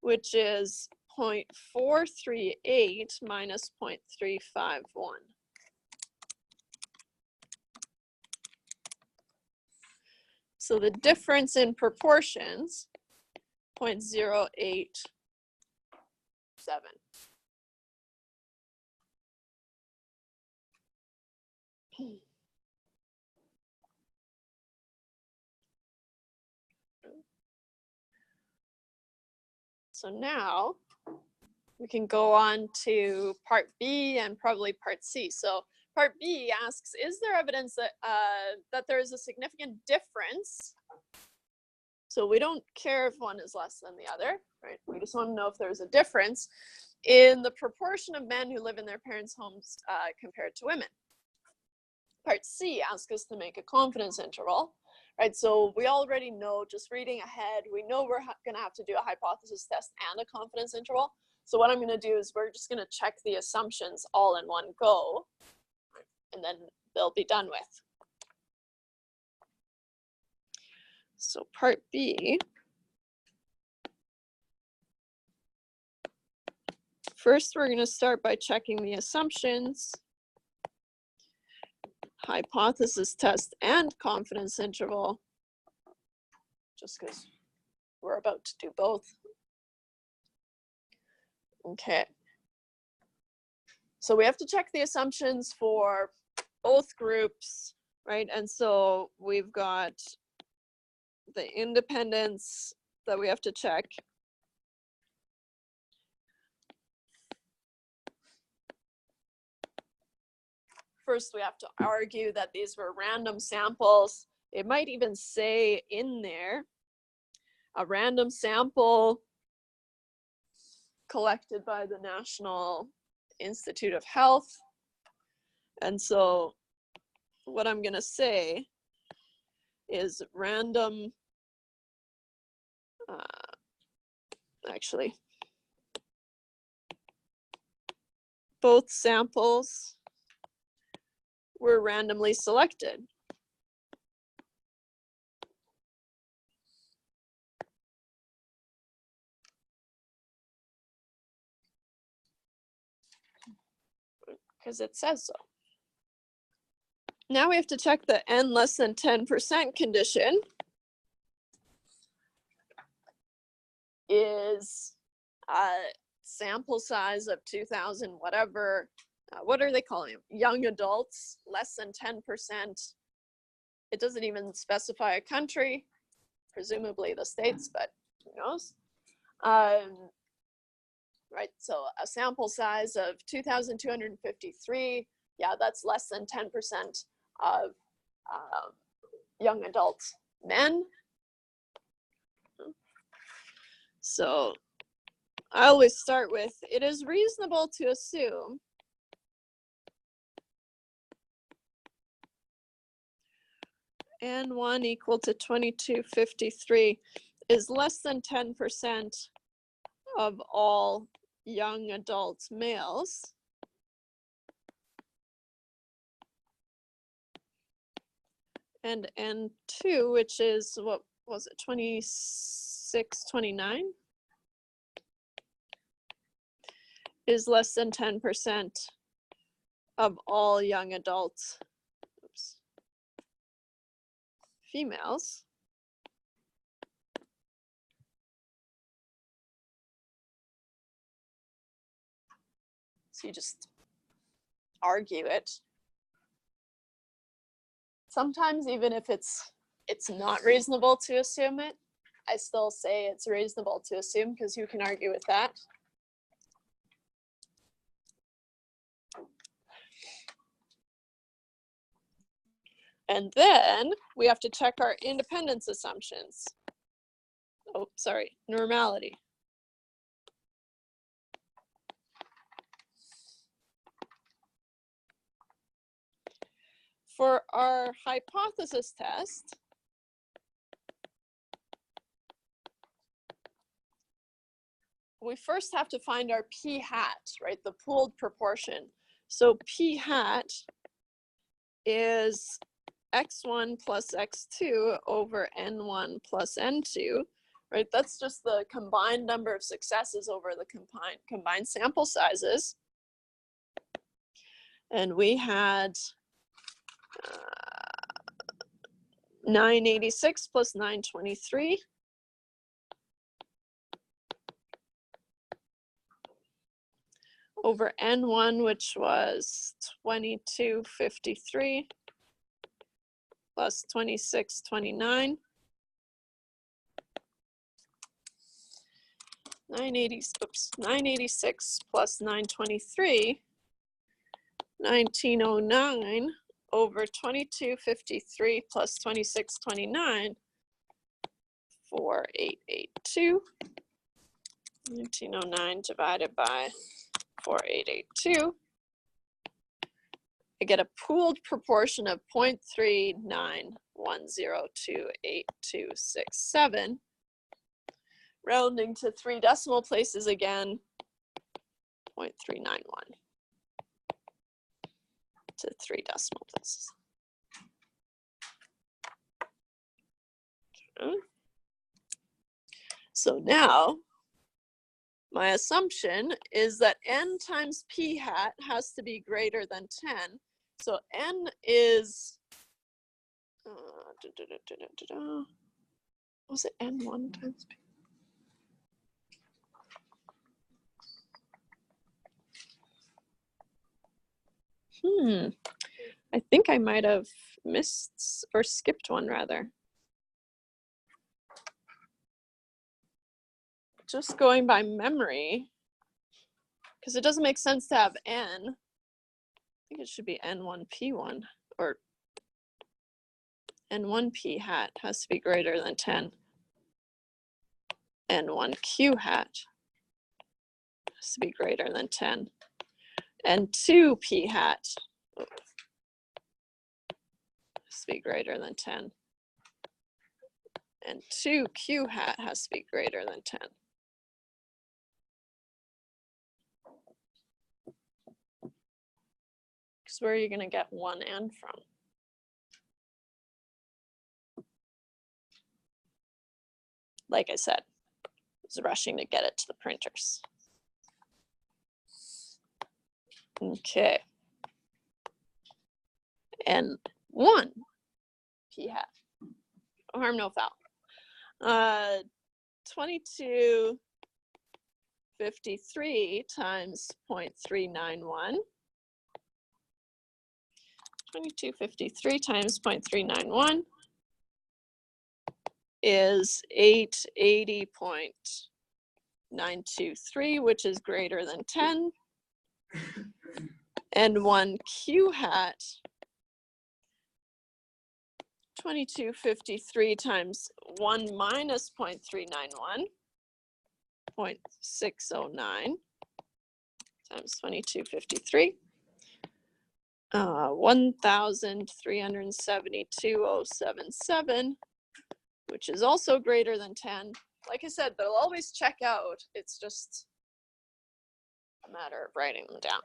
which is 0.438 minus 0.351. So the difference in proportions, 0.087. So now we can go on to part B and probably part C. So part B asks, is there evidence that, that there is a significant difference? So we don't care if one is less than the other, right? We just want to know if there's a difference in the proportion of men who live in their parents' homes compared to women. Part C asks us to make a confidence interval, right? So we already know, just reading ahead, we know we're going to have to do a hypothesis test and a confidence interval. So what I'm going to do is we're just going to check the assumptions all in one go, and then they'll be done with. So part B, first we're going to start by checking the assumptions, hypothesis test, and confidence interval, just because we're about to do both. Okay. So we have to check the assumptions for both groups, right? And so we've got the independence that we have to check. First, we have to argue that these were random samples. It might even say in there, a random sample collected by the National Institute of Health. And so what I'm going to say is random, actually, both samples were randomly selected. Because it says so. Now we have to check the n less than 10% condition. Is sample size of 2,000 whatever, what are they calling them? Young adults, less than 10%. It doesn't even specify a country, presumably the States, but who knows? Right, so a sample size of 2,253, yeah, that's less than 10% of young adult men. So I always start with, it is reasonable to assume N1 equal to 2253 is less than 10% of all young adult males. And N2, which is, what was it, 26, 29? Is less than 10% of all young adults. Oops. females. So you just argue it. Sometimes even if it's not reasonable to assume it, I still say it's reasonable to assume because you can argue with that. And then we have to check our independence assumptions. Oh, sorry, normality. For our hypothesis test, we first have to find our p hat, right? The pooled proportion. So p hat is x1 plus x2 over n1 plus n2, right? That's just the combined number of successes over the combined sample sizes. And we had 986 plus 923. Over n1, which was 2253 plus 2629. 986 plus 923, 1909 over 2253 plus 2629, 4882. 1909 divided by 4882. I get a pooled proportion of 0.39102827. Rounding to 3 decimal places again, 0.391 to 3 decimal places. Okay. So now, my assumption is that n times p hat has to be greater than 10. So n is, was it n1 times p? I think I might have missed or skipped one rather. Just going by memory, because it doesn't make sense to have n. I think it should be n1p1, or n1p hat has to be greater than 10. n1q hat has to be greater than 10. n2p hat has to be greater than 10. And 2q hat has to be greater than 10. Because where are you going to get one n from? Like I said, I was rushing to get it to the printers. Okay. And 1 p hat. No harm, no foul. 2253 times 0.391. 2253 times 0.391 is 880.923, which is greater than 10. And 1 q hat, 2253 times 1 minus 0.391, 0.609 times 2253. 1,372.077, which is also greater than 10. Like I said, they'll always check out. It's just a matter of writing them down.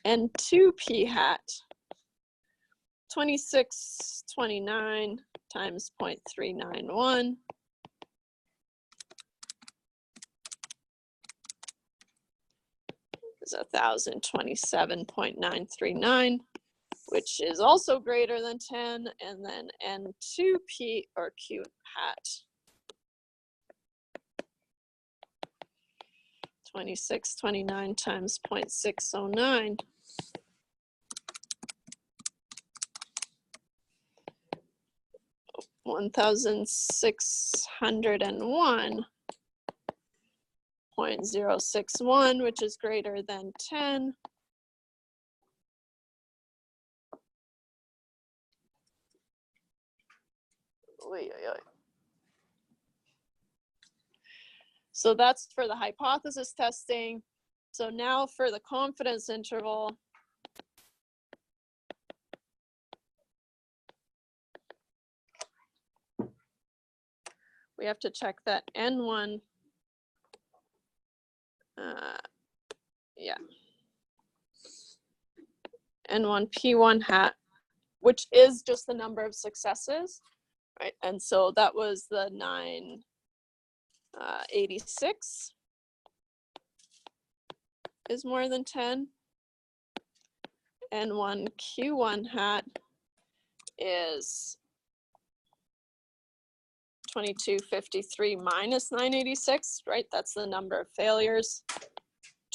And 2 p hat, 2629 times 0.391. Is 1,027.939, which is also greater than 10, and then N2P or Q hat. 2629 times 0.609. 1,601.061, which is greater than 10. So that's for the hypothesis testing. So now for the confidence interval, we have to check that N1, N1 P1 hat, which is just the number of successes, right? And so that was the 986 is more than 10. N1 Q1 hat is 2253 minus 986, right? That's the number of failures.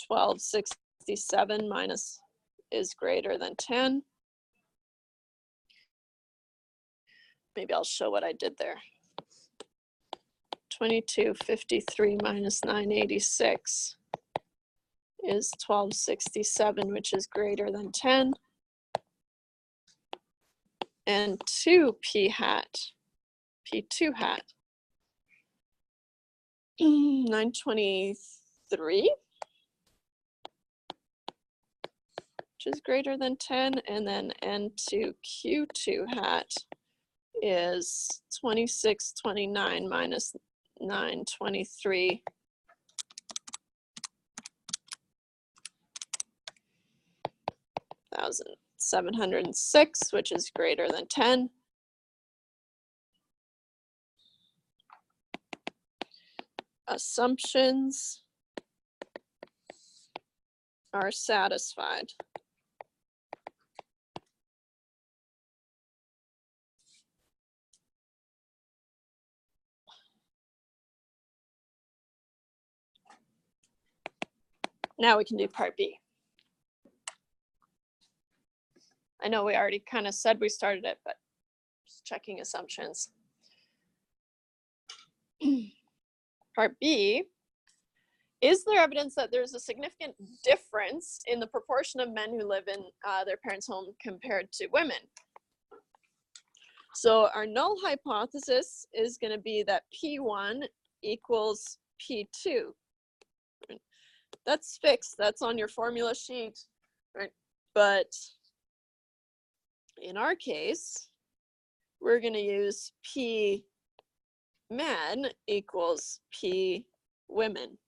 1267 minus is greater than 10. Maybe I'll show what I did there. 2253 minus 986 is 1267, which is greater than 10. And 2P hat, P2 hat, 923, which is greater than 10. And then N2Q2 hat is 2629 minus 923. 1,706, which is greater than 10. Assumptions are satisfied. Now we can do part B. I know we already kind of said we started it, but just checking assumptions. Part B, is there evidence that there's a significant difference in the proportion of men who live in their parents' home compared to women? So our null hypothesis is going to be that P1 equals P2. Right? That's fixed, that's on your formula sheet, right? But in our case, we're going to use P men equals P women.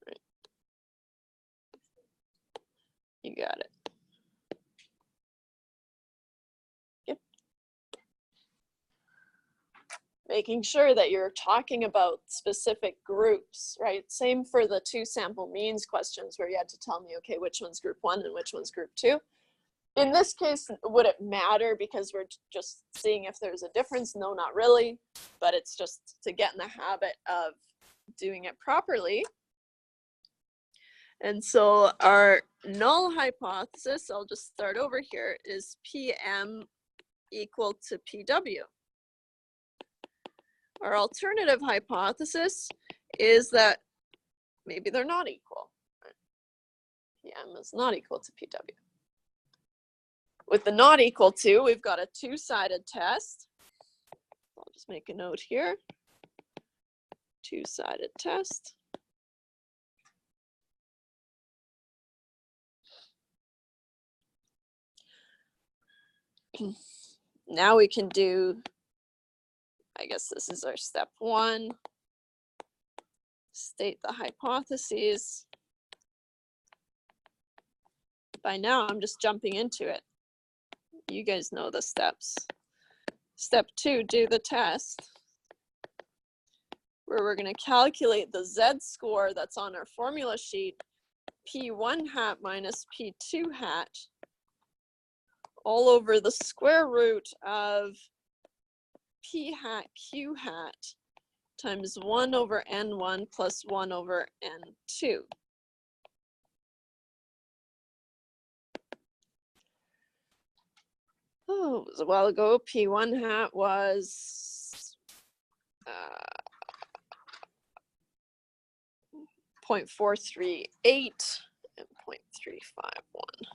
Right? You got it. Yep. Making sure that you're talking about specific groups, right? Same for the 2 sample means questions where you had to tell me, okay, which one's group 1 and which one's group 2. In this case, would it matter because we're just seeing if there's a difference? No, not really, but it's just to get in the habit of doing it properly. And so our null hypothesis, I'll just start over here, is PM equal to PW. Our alternative hypothesis is that maybe they're not equal. PM is not equal to PW. With the not equal to, we've got a 2-sided test. I'll just make a note here. 2-sided test. Now we can do, I guess this is our step 1. State the hypotheses. By now, I'm just jumping into it. You guys know the steps. Step 2, do the test, where we're going to calculate the z-score that's on our formula sheet, P1 hat minus P2 hat, all over the square root of p hat q hat times 1 over n1 plus 1 over n2. Oh, it was a while ago. P1 hat was 0.438 and 0.351.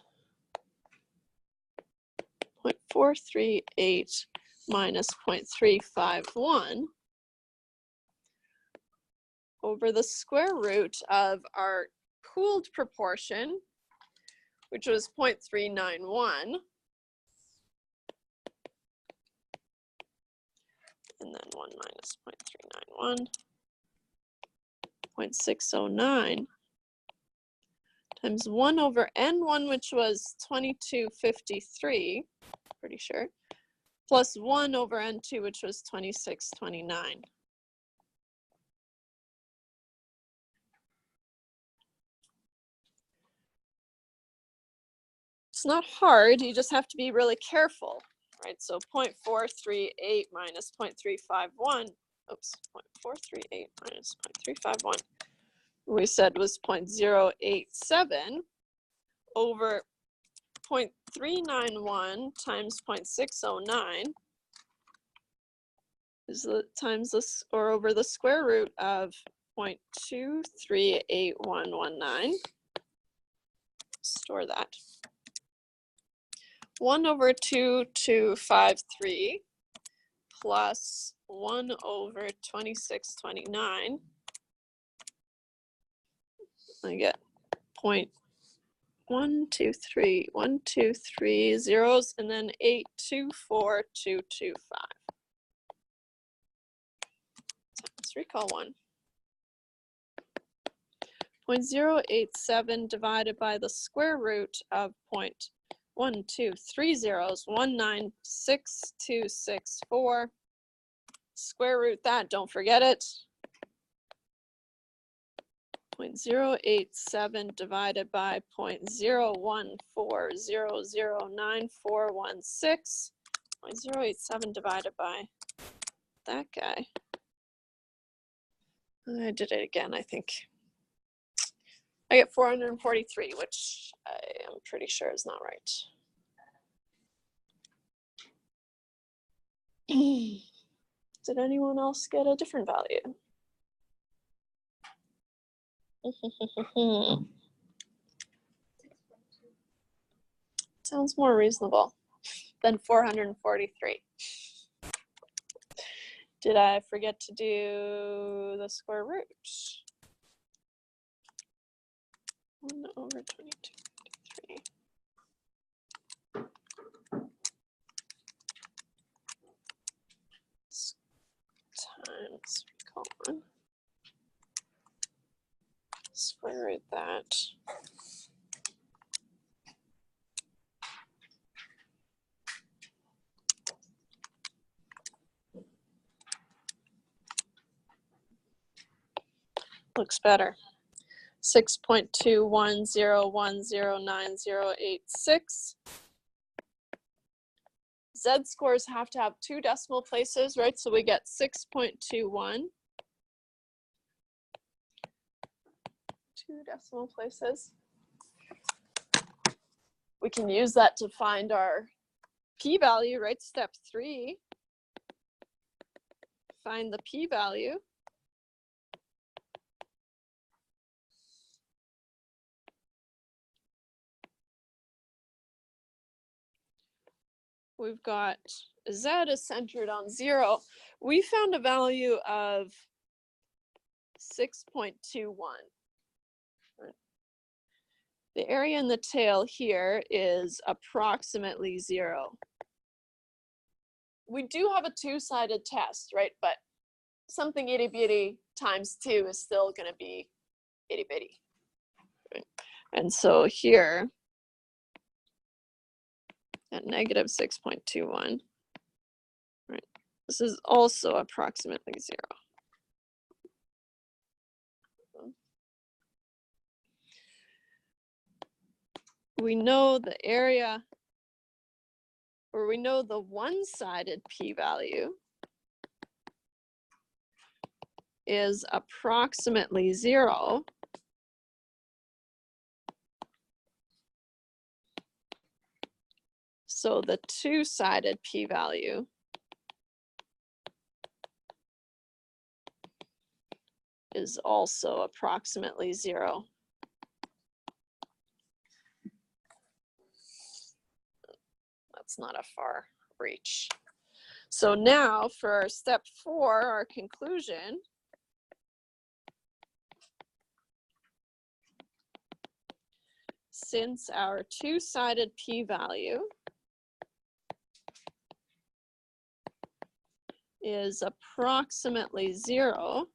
0.438 minus 0.351 over the square root of our pooled proportion, which was 0.391. And then 1 minus 0.391, 0.609 times 1 over n1, which was 2253, pretty sure, plus 1 over n2, which was 2629. It's not hard, you just have to be really careful, right? So 0.438 minus 0.351, oops, 0.438 minus 0.351, we said was 0.087 over 0.391 times 0.609 is the times this, or over the square root of 0.238119. Store that. 1 over 2253 plus 1 over 2629. I get 123 zeros and then 824225. Let's recall one. 0.087 divided by the square root of 0.1230196264. Square root that, don't forget it. 0.087 divided by 0.014009416. 0.087 divided by that guy. I did it again, I think. I get 443, which I am pretty sure is not right. Did anyone else get a different value? Sounds more reasonable than 443. Did I forget to do the square root? 1 over 2253. Times, recall one. Square root that. Looks better. 6.210109086. Z scores have to have 2 decimal places, right? So we get 6.21. 2 decimal places. We can use that to find our p-value, right? Step 3. Find the p-value. We've got Z is centered on 0. We found a value of 6.21. The area in the tail here is approximately 0. We do have a 2-sided test, right? But something itty bitty times 2 is still going to be itty bitty. Right? And so here, at negative 6.21, right? This is also approximately 0. We know the area where we know the one-sided p-value is approximately 0, so the two-sided p-value is also approximately 0. That's not a far reach. So now for step 4, our conclusion. Since our two-sided p-value is approximately 0,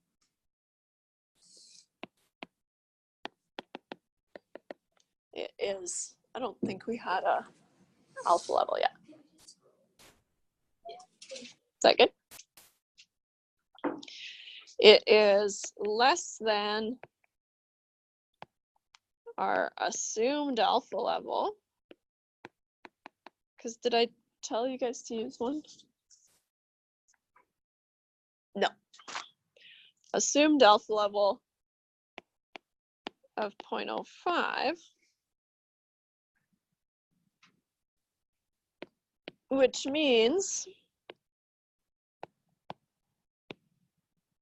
it is, I don't think we had a alpha level yet. Is that good? It is less than our assumed alpha level. Because did I tell you guys to use one? No. Assumed alpha level of 0.05, which means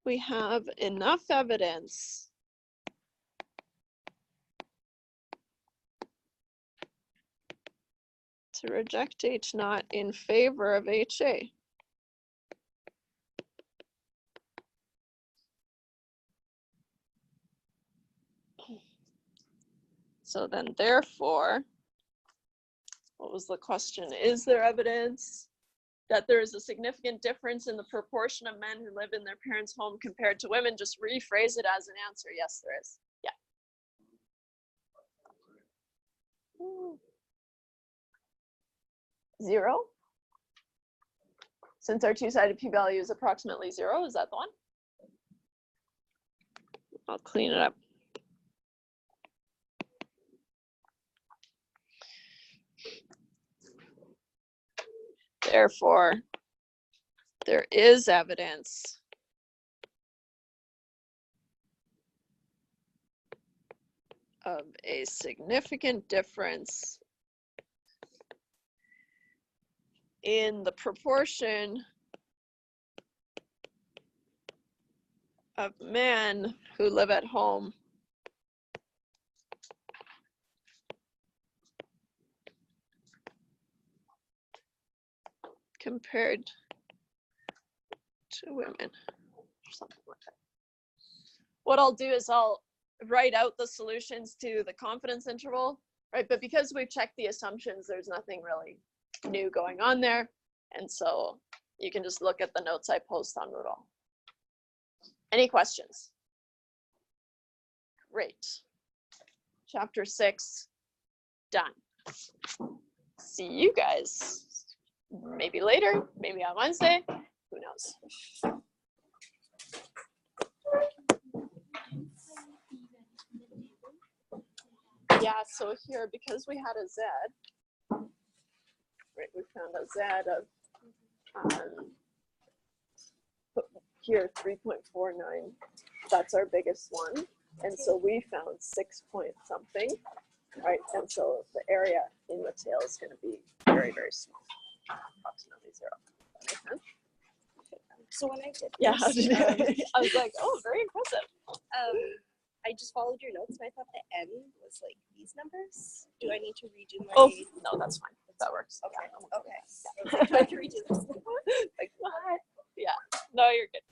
we have enough evidence to reject H naught in favor of HA. So then therefore, what was the question? Is there evidence that there is a significant difference in the proportion of men who live in their parents' home compared to women? Just rephrase it as an answer. Yes, there is. Yeah. 0? Since our two-sided p-value is approximately 0, is that the one? I'll clean it up. Therefore, there is evidence of a significant difference in the proportion of men who live at home compared to women, or something like that. What I'll do is I'll write out the solutions to the confidence interval, right? But because we've checked the assumptions, there's nothing really new going on there. And so you can just look at the notes I post on Moodle. Any questions? Great. Chapter 6, done. See you guys maybe later, maybe on Wednesday, who knows? Yeah, so here, because we had a Z, right, we found a Z of, here, 3.49, that's our biggest one. And so we found 6 point something, right? And so the area in the tail is going to be very, very small, approximately 0. That makes sense? So when I did Yeah, this, I was like, oh, very impressive. I just followed your notes and I thought the N was like these numbers. Do I need to redo my? Oh, no, that's fine. That works. Okay. Yeah, Okay. Do I have to redo this? like, what? Yeah. No, you're good.